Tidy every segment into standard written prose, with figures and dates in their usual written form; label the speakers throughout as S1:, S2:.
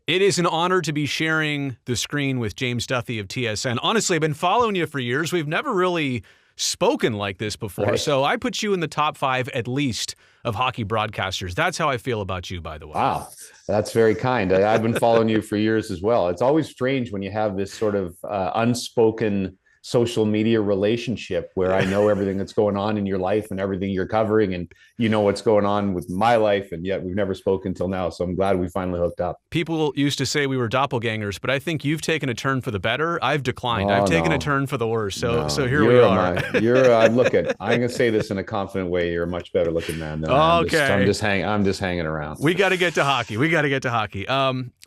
S1: It is an honor to be sharing the screen with James Duthie of TSN. Honestly, I've been following you for years. We've never really spoken like this before.
S2: Right.
S1: So I put you in the top 5 at least of hockey broadcasters. That's how I feel about you, by the way.
S2: Wow, that's very kind. I've been following you for years as well. It's always strange when you have this sort of unspoken social media relationship where I know everything that's going on in your life and everything you're covering, and you know what's going on with my life, and yet we've never spoken until now. So I'm glad we finally hooked up.
S1: People used to say we were doppelgangers, but I think you've taken a turn for the better. I've declined.
S2: Oh,
S1: I've taken
S2: no.
S1: a turn for the worse. So
S2: No,
S1: so here we are.
S2: Look at. I'm gonna say this in a confident way. You're a much better looking man than
S1: Okay.
S2: I'm just hanging around.
S1: We got to get to hockey.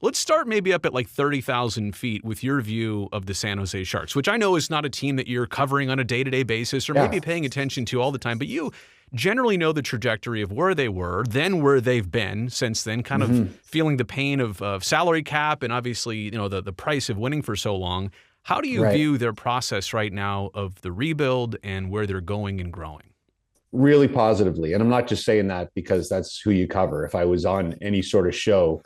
S1: Let's start maybe up at like 30,000 feet with your view of the San Jose Sharks, which I know is not a team that you're covering on a day-to-day basis or maybe paying attention to all the time, but you generally know the trajectory of where they were, then where they've been since then, kind of feeling the pain of salary cap and obviously, the price of winning for so long. How do you view their process right now of the rebuild and where they're going and growing?
S2: Really positively. And I'm not just saying that because that's who you cover. If I was on any sort of show,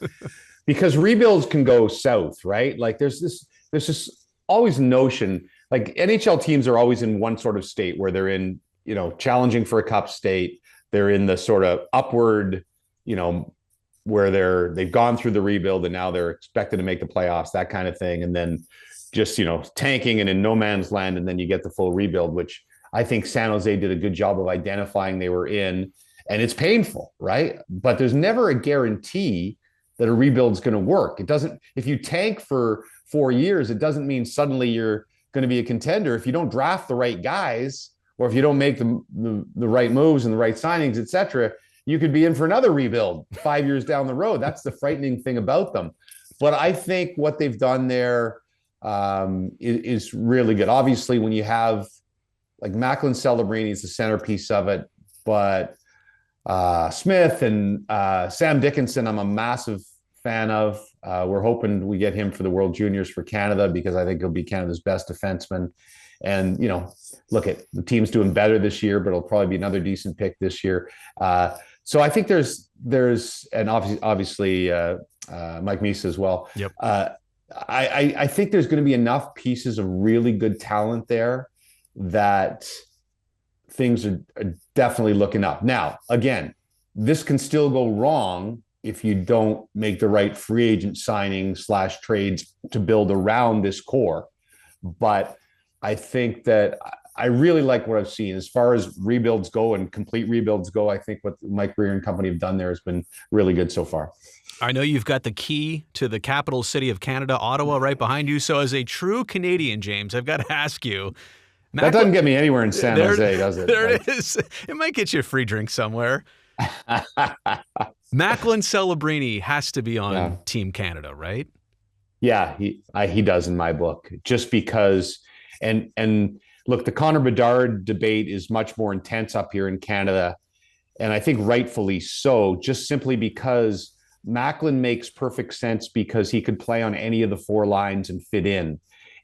S2: because rebuilds can go south, right? Like there's this always notion, like NHL teams are always in one sort of state where they're in, challenging for a cup state. They're in the sort of upward, where they've gone through the rebuild and now they're expected to make the playoffs, that kind of thing. And then just, tanking and in no man's land. And then you get the full rebuild, which I think San Jose did a good job of identifying they were in. And it's painful, right? But there's never a guarantee that a rebuild is going to work. It doesn't, if you tank for 4 years, it doesn't mean suddenly you're going to be a contender. If you don't draft the right guys, or if you don't make the right moves and the right signings, et cetera, you could be in for another rebuild 5 years down the road. That's the frightening thing about them. But I think what they've done there is really good. Obviously, when you have like Macklin Celebrini is the centerpiece of it, but Smith and Sam Dickinson, I'm a massive fan of. We're hoping we get him for the World Juniors for Canada because I think he'll be Canada's best defenseman. And, look at the team's doing better this year, but it'll probably be another decent pick this year. So I think there's and obviously Mike Misa as well.
S1: Yep.
S2: I think there's going to be enough pieces of really good talent there that things are definitely looking up. Now, again, this can still go wrong if you don't make the right free agent signings / trades to build around this core. But I think that I really like what I've seen as far as rebuilds go and complete rebuilds go. I think what Mike Greer and company have done there has been really good so far.
S1: I know you've got the key to the capital city of Canada, Ottawa, right behind you. So as a true Canadian, James, I've got to ask you.
S2: That doesn't get me anywhere in San Jose, does it?
S1: There it is. It might get you a free drink somewhere. Macklin Celebrini has to be on Team Canada, right?
S2: Yeah, he does in my book, just because. And look, the Connor Bedard debate is much more intense up here in Canada, and I think rightfully so, just simply because Macklin makes perfect sense because he could play on any of the 4 lines and fit in.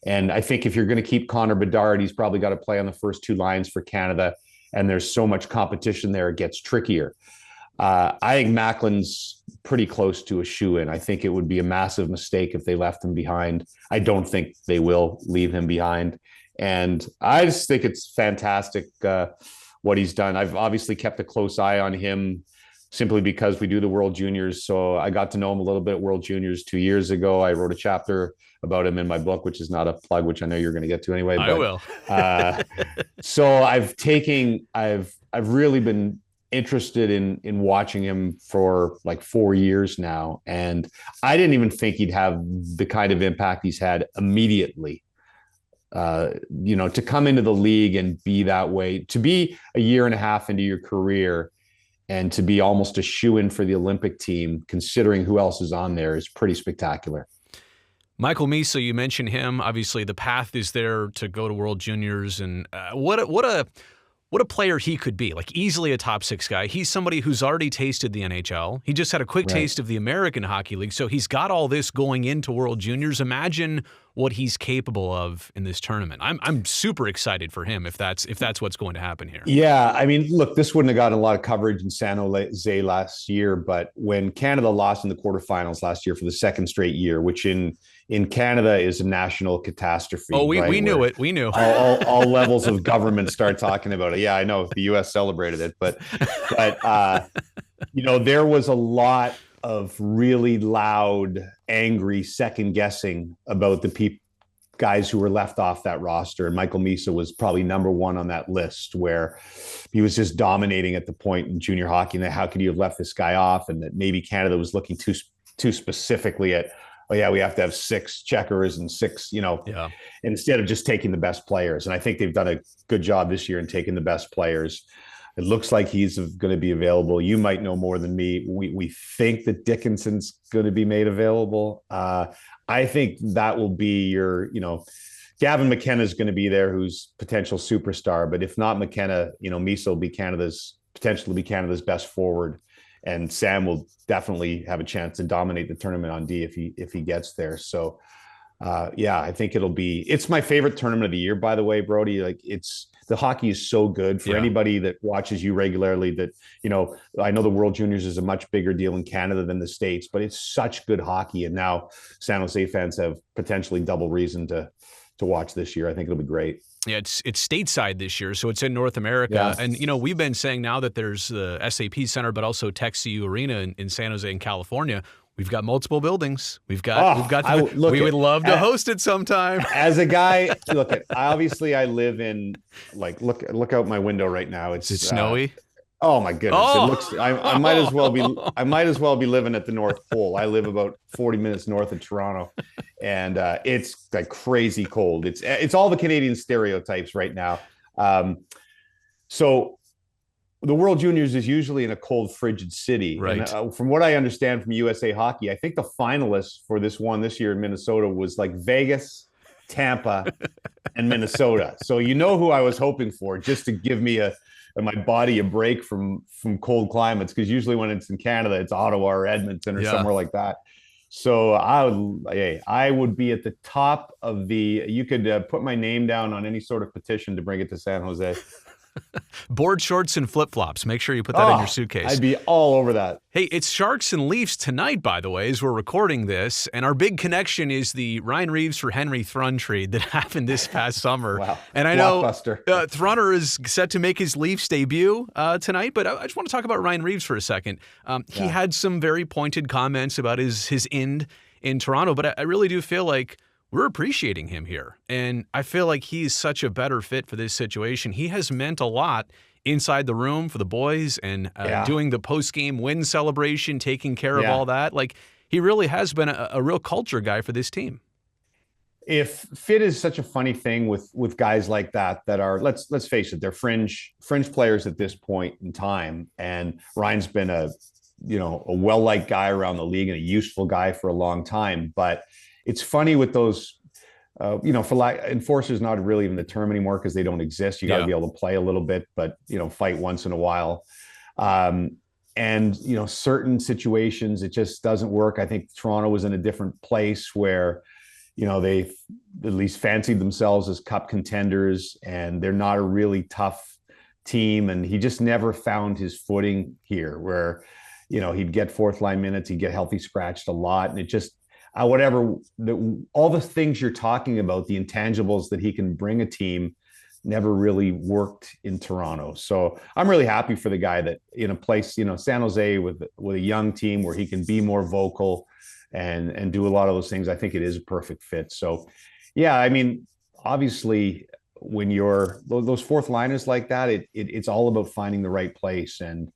S2: And I think if you're going to keep Connor Bedard, he's probably got to play on the first 2 lines for Canada. And there's so much competition there, it gets trickier. I think Macklin's pretty close to a shoe-in. I think it would be a massive mistake if they left him behind. I don't think they will leave him behind. And I just think it's fantastic what he's done. I've obviously kept a close eye on him simply because we do the World Juniors. So I got to know him a little bit at World Juniors 2 years ago. I wrote a chapter about him in my book, which is not a plug, which I know you're going to get to anyway.
S1: I will.
S2: So I've really been interested in watching him for like 4 years now. And I didn't even think he'd have the kind of impact he's had immediately. To come into the league and be that way, to be a year and a half into your career and to be almost a shoo-in for the Olympic team, considering who else is on there, is pretty spectacular.
S1: Michael Misa, you mentioned him. Obviously, the path is there to go to World Juniors, and what a player he could be. Like, easily a top 6 guy. He's somebody who's already tasted the NHL. He just had a quick taste of the American Hockey League, so he's got all this going into World Juniors. Imagine what he's capable of in this tournament. I'm super excited for him if that's what's going to happen here.
S2: Yeah, I mean, look, this wouldn't have gotten a lot of coverage in San Jose last year, but when Canada lost in the quarterfinals last year for the second straight year, which in Canada is a national catastrophe.
S1: Oh, we knew
S2: Where
S1: it. We knew.
S2: all levels of government start talking about it. Yeah, I know the U.S. celebrated it, but there was a lot of really loud, angry second guessing about the guys who were left off that roster. And Michael Misa was probably number one on that list, where he was just dominating at the point in junior hockey. And how could you have left this guy off? And that maybe Canada was looking too specifically at, oh yeah, we have to have 6 checkers and 6, instead of just taking the best players. And I think they've done a good job this year in taking the best players. It looks like he's going to be available. You might know more than me. We think that Dickinson's going to be made available. I think that will be Gavin McKenna is going to be there, who's potential superstar. But if not McKenna, Misa will be potentially be Canada's best forward. And Sam will definitely have a chance to dominate the tournament on D if he gets there. So, I think it's my favorite tournament of the year, by the way, Brodie. Like, the hockey is so good for anybody that watches you regularly. That, I know the World Juniors is a much bigger deal in Canada than the States, but it's such good hockey. And now San Jose fans have potentially double reason to watch this year. I think it'll be great.
S1: Yeah, it's stateside this year, so it's in North America. Yeah. And, we've been saying now that there's the SAP Center, but also Tech CU Arena in San Jose in California. We've got multiple buildings. We would love to host it sometime.
S2: As a guy, I live in, look out my window right now. It's
S1: snowy.
S2: Oh my goodness! Oh. It looks. I might as well be living at the North Pole. I live about 40 minutes north of Toronto, and it's like crazy cold. It's all the Canadian stereotypes right now. So the World Juniors is usually in a cold, frigid city.
S1: Right.
S2: And, from what I understand from USA Hockey, I think the finalists for this year in Minnesota was like Vegas, Tampa, and Minnesota. So who I was hoping for, just to give me my body a break from cold climates, because usually when it's in Canada, it's Ottawa or Edmonton or somewhere like that. So I would be at the top of you could put my name down on any sort of petition to bring it to San Jose.
S1: Board shorts and flip-flops. Make sure you put that in your suitcase.
S2: I'd be all over that.
S1: Hey, it's Sharks and Leafs tonight, by the way, as we're recording this. And our big connection is the Ryan Reaves for Henry Thrun trade that happened this past summer.
S2: Wow.
S1: And I know Thrunner is set to make his Leafs debut tonight, but I just want to talk about Ryan Reaves for a second. He had some very pointed comments about his end in Toronto, but I really do feel like we're appreciating him here. And I feel like he's such a better fit for this situation. He has meant a lot inside the room for the boys and doing the post-game win celebration, taking care of all that. Like, he really has been a real culture guy for this team.
S2: If fit is such a funny thing with guys like that are, let's face it, they're fringe players at this point in time. And Ryan's been a well-liked guy around the league and a useful guy for a long time. But it's funny with those, enforcers not really even the term anymore because they don't exist. You got to be able to play a little bit, but, fight once in a while. And certain situations, it just doesn't work. I think Toronto was in a different place where, they at least fancied themselves as cup contenders, and they're not a really tough team. And he just never found his footing here where, he'd get fourth line minutes, he'd get healthy scratched a lot. And it just, all the things you're talking about, the intangibles that he can bring a team, never really worked in Toronto. So I'm really happy for the guy that in a place, San Jose with a young team where he can be more vocal and do a lot of those things. I think it is a perfect fit. So, obviously when you're those fourth liners like that, it's all about finding the right place. And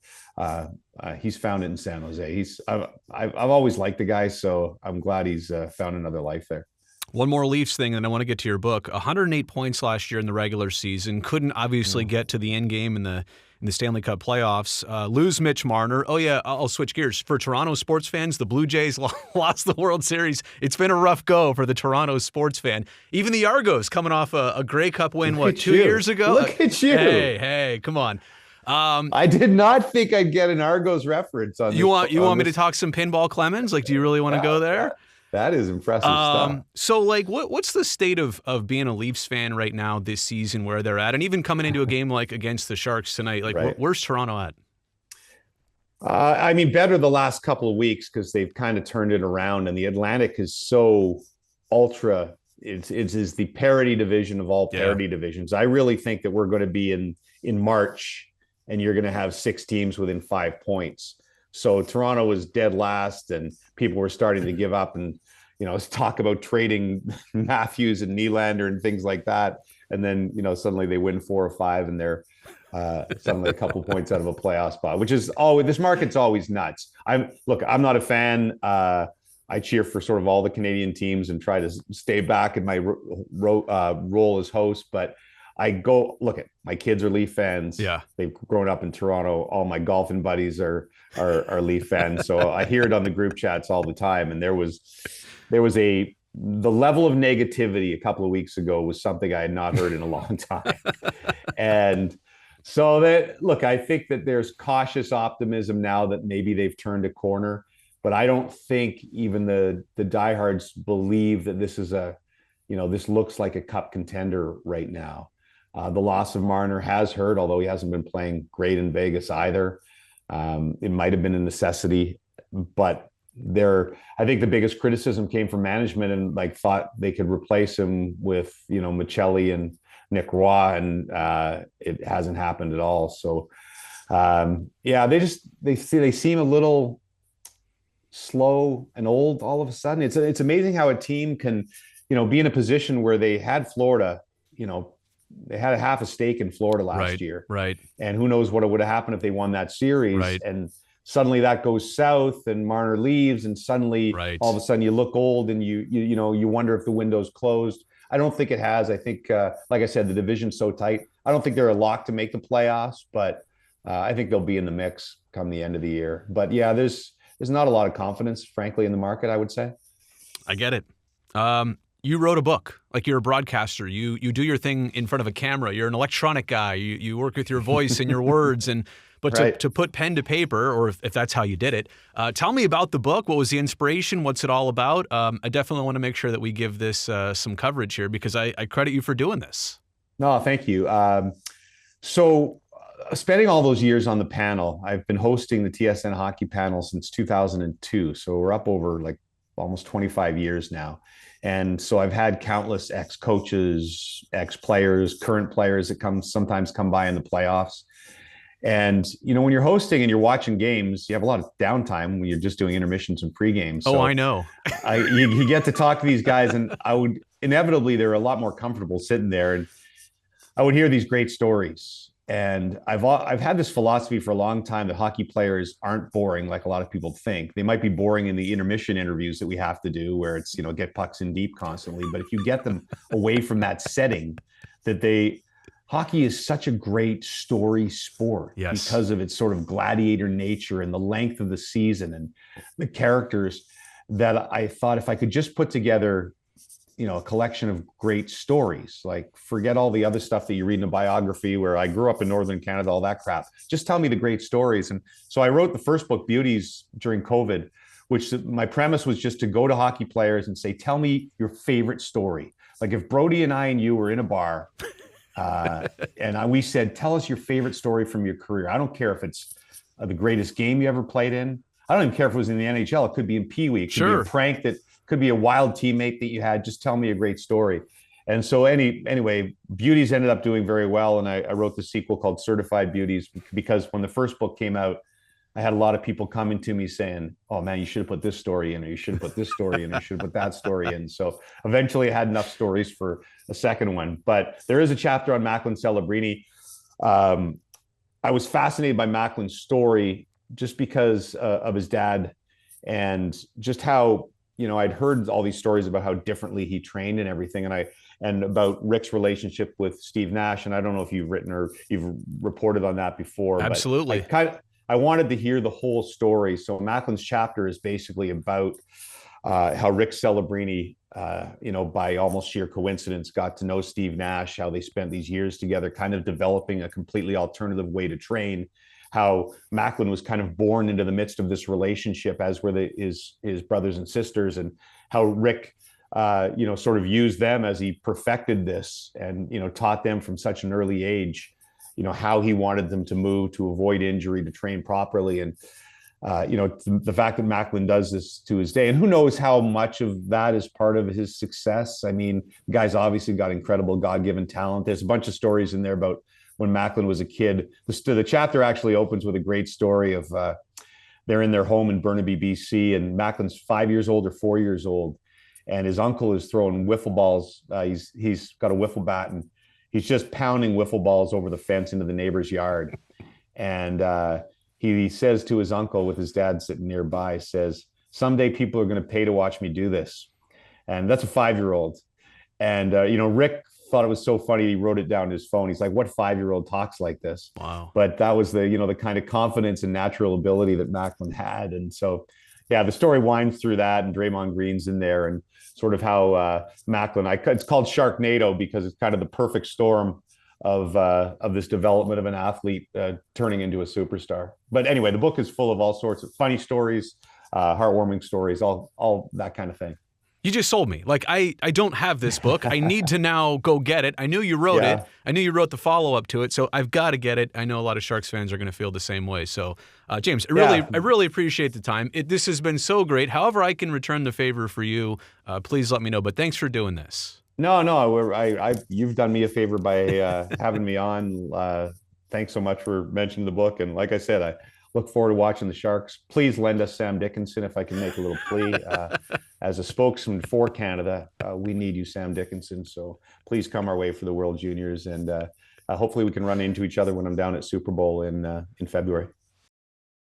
S2: he's found it in San Jose. I've always liked the guy, so I'm glad he's found another life there.
S1: One more Leafs thing, and I want to get to your book. 108 points last year in the regular season. Couldn't obviously get to the end game in the Stanley Cup playoffs. Lose Mitch Marner. Oh yeah, I'll switch gears. For Toronto sports fans, the Blue Jays lost the World Series. It's been a rough go for the Toronto sports fan. Even the Argos coming off a Grey Cup win, 2 years ago?
S2: Look at you.
S1: Hey, come on.
S2: I did not think I'd get an Argos reference on this.
S1: You want me to talk some Pinball Clemens? Like, do you really want to go there?
S2: That is impressive stuff.
S1: So like what's the state of being a Leafs fan right now this season, where they're at, and even coming into a game like against the Sharks tonight? Like
S2: Right.
S1: where's Toronto at?
S2: I mean, better the last couple of weeks because they've kind of turned it around, and the Atlantic is so ultra. It's the parity division of all parity divisions. I really think that we're going to be in March, and you're going to have 6 teams within 5 points. So Toronto was dead last, and people were starting to give up, and talk about trading Matthews and Nylander and things like that. And then suddenly they win 4 or 5, and they're suddenly a couple points out of a playoff spot, which is always, this market's always nuts. I'm not a fan. I cheer for sort of all the Canadian teams and try to stay back in my role as host. But I go look at my kids are Leaf fans.
S1: Yeah,
S2: they've grown up in Toronto. All my golfing buddies are Leaf fans. So I hear it on the group chats all the time. And there was the level of negativity a couple of weeks ago was something I had not heard in a long time. And so I think that there's cautious optimism now that maybe they've turned a corner, but I don't think even the diehards believe that this is this looks like a cup contender right now. The loss of Marner has hurt, although he hasn't been playing great in Vegas either. It might have been a necessity, but I think the biggest criticism came from management, and thought they could replace him with Michelli and Nick Roy, and it hasn't happened at all. So they seem a little slow and old all of a sudden. It's amazing how a team can be in a position where they had Florida, they had a half a stake in Florida last year,
S1: right?
S2: And who knows what would have happened if they won that series,
S1: right.
S2: And suddenly that goes south and Marner leaves, and suddenly all of a sudden you look old, and you wonder if the window's closed. I don't think it has. I think, like I said, the division's so tight. I don't think they're a lock to make the playoffs, but I think they'll be in the mix come the end of the year. But yeah, there's not a lot of confidence, frankly, in the market, I would say.
S1: I get it. You wrote a book, like you're a broadcaster. You do your thing in front of a camera. You're an electronic guy. You work with your voice and your words, but to put pen to paper, or if that's how you did it, tell me about the book. What was the inspiration? What's it all about? I definitely want to make sure that we give this some coverage here, because I credit you for doing this.
S2: No, thank you. So spending all those years on the panel, I've been hosting the TSN hockey panel since 2002. So we're up over almost 25 years now. And so I've had countless ex-coaches, ex-players, current players that sometimes come by in the playoffs. And, when you're hosting and you're watching games, you have a lot of downtime when you're just doing intermissions and pre-games. So
S1: I know.
S2: You get to talk to these guys, and inevitably, they're a lot more comfortable sitting there. And I would hear these great stories. And I've had this philosophy for a long time that hockey players aren't boring like a lot of people think. They might be boring in the intermission interviews that we have to do, where it's, get pucks in deep constantly. But if you get them away from that setting, hockey is such a great story sport because of its sort of gladiator nature and the length of the season and the characters, that I thought if I could just put together a collection of great stories, forget all the other stuff that you read in a biography, where I grew up in Northern Canada, all that crap. Just tell me the great stories. And so I wrote the first book, Beauties, during COVID, which my premise was just to go to hockey players and say, tell me your favorite story. Like if Brodie and I and you were in a bar and we said, tell us your favorite story from your career. I don't care if it's the greatest game you ever played in. I don't even care if it was in the NHL. It could be in Pee Wee. It could be a prank, that could be a wild teammate that you had. Just tell me a great story. And so anyway, Beauties ended up doing very well. And I wrote the sequel called Certified Beauties, because when the first book came out, I had a lot of people coming to me saying, oh man, you should have put this story in, or you should have put this story in, or you should have put that story in. So eventually I had enough stories for a second one. But there is a chapter on Macklin Celebrini. I was fascinated by Macklin's story just because of his dad, and just how, I'd heard all these stories about how differently he trained and everything. And about Rick's relationship with Steve Nash. And I don't know if you've written or you've reported on that before.
S1: Absolutely.
S2: But I wanted to hear the whole story. So Macklin's chapter is basically about how Rick Celebrini, by almost sheer coincidence, got to know Steve Nash, how they spent these years together, kind of developing a completely alternative way to train, how Macklin was kind of born into the midst of this relationship, as were his brothers and sisters, and how Rick, sort of used them as he perfected this and, taught them from such an early age, how he wanted them to move, to avoid injury, to train properly. And, the fact that Macklin does this to his day, and who knows how much of that is part of his success. I mean, the guy's obviously got incredible God-given talent. There's a bunch of stories in there about when Macklin was a kid. The chapter actually opens with a great story of they're in their home in Burnaby, BC, and Macklin's 5 years old or 4 years old, and his uncle is throwing wiffle balls. He's got a wiffle bat, and he's just pounding wiffle balls over the fence into the neighbor's yard. And he says to his uncle, with his dad sitting nearby, says, "Someday people are going to pay to watch me do this." And that's a 5-year-old. And, Rick thought it was so funny. He wrote it down on his phone. He's like, what 5-year-old talks like this?
S1: Wow.
S2: But that was the kind of confidence and natural ability that Macklin had. And so, yeah, the story winds through that, and Draymond Green's in there, and sort of how Macklin, it's called Sharknado because it's kind of the perfect storm of this development of an athlete turning into a superstar. But anyway, the book is full of all sorts of funny stories, heartwarming stories, all that kind of thing.
S1: You just sold me. Like, I don't have this book. I need to now go get it. I knew you wrote it. I knew you wrote the follow-up to it, so I've got to get it. I know a lot of Sharks fans are going to feel the same way. So, James, I really appreciate the time. This has been so great. However I can return the favor for you, please let me know. But thanks for doing this.
S2: No, you've done me a favor by having me on. Thanks so much for mentioning the book. And like I said, I look forward to watching the Sharks. Please lend us Sam Dickinson, if I can make a little plea. As a spokesman for Canada, we need you, Sam Dickinson. So please come our way for the World Juniors. And hopefully we can run into each other when I'm down at Super Bowl in February.